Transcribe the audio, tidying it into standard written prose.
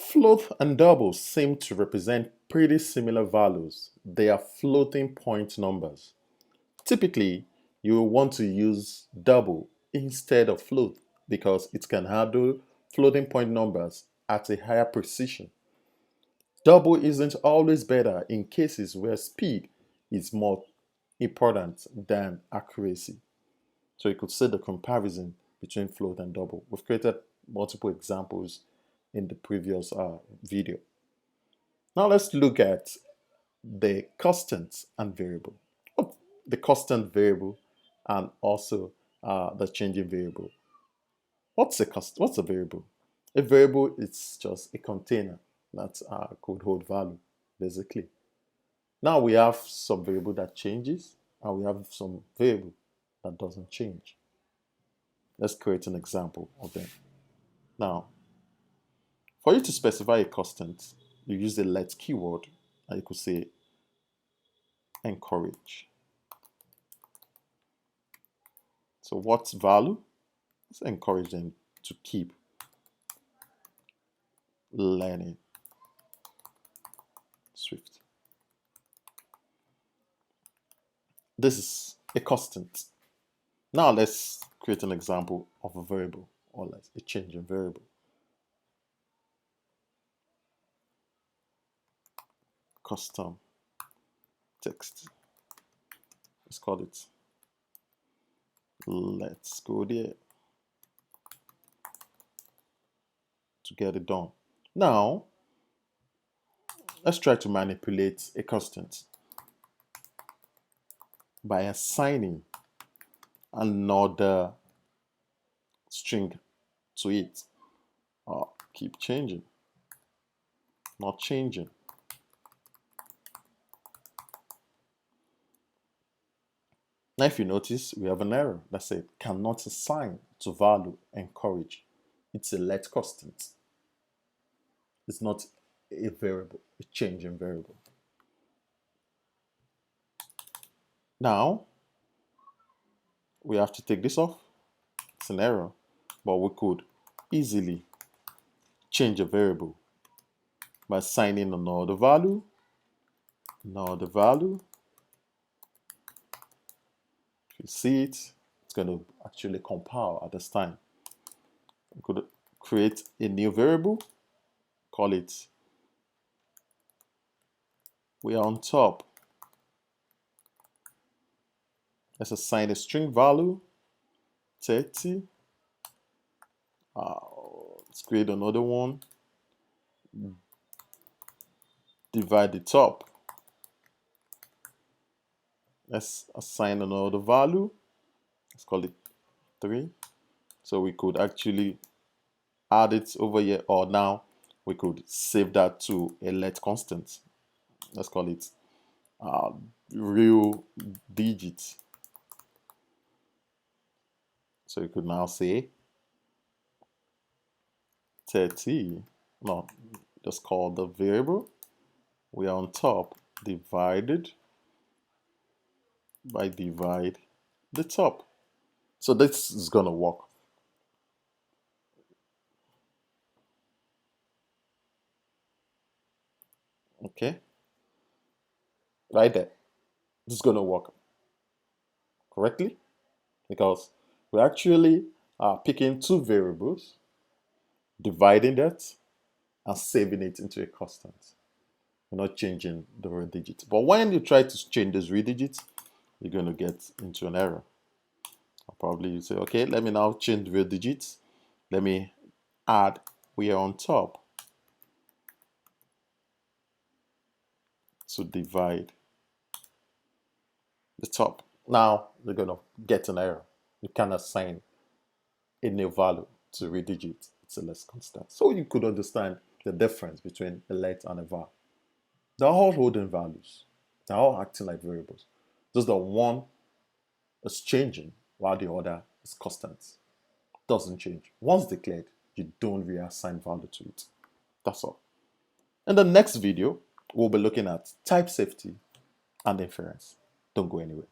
Float and double seem to represent pretty similar values. They are floating point numbers. Typically, you will want to use double instead of float because it can handle floating point numbers at a higher precision. Double isn't always better in cases where speed is more important than accuracy. So you could see the comparison between float and double. We've created multiple examples in the previous video. Now let's look at the constant and variable. The constant variable and also the changing variable. What's a variable? A variable is just a container that could hold value, basically. Now we have some variable that changes and we have some variable that doesn't change. Let's create an example of them. Now, for you to specify a constant, you use the let keyword and you could say encourage. So what's value? Let's encourage them to keep learning Swift. This is a constant. Now let's create an example of a variable or let's a change in variable. Custom text. Let's call it. Let's go there to get it done. Now, let's try to manipulate a constant by assigning another string to it. Keep changing, not changing. Now, if you notice, we have an error that said cannot assign to value encourage. It's a let constant. It's not a variable, a changing variable. Now, we have to take this off. It's an error, but we could easily change a variable by assigning another value. If you see it, it's going to actually compile at this time. We could create a new variable, call it we are on top. Let's assign a string value 30. Let's create another one. Divide the top. Let's assign another value. Let's call it 3. So we could actually add it over here, or now we could save that to a let constant. Let's call it real digit. So you could now say 30. No, just call the variable. We are on top divided by divide the top. So this is gonna work. Okay, right there. This is gonna work correctly because we're actually picking two variables, dividing that, and saving it into a constant. We're not changing the real digits. But when you try to change those real digits, you're going to get into an error. I'll probably say, okay, let me now change the real digits. Let me add we are on top to divide the top. Now you're going to get an error. You cannot assign a new value to real digit. It's a less constant. So you could understand the difference between a let and a var. They're all holding values. They're all acting like variables. Just that one is changing while the other is constant. It doesn't change. Once declared, you don't reassign value to it. That's all. In the next video, we'll be looking at type safety and inference. Don't go anywhere.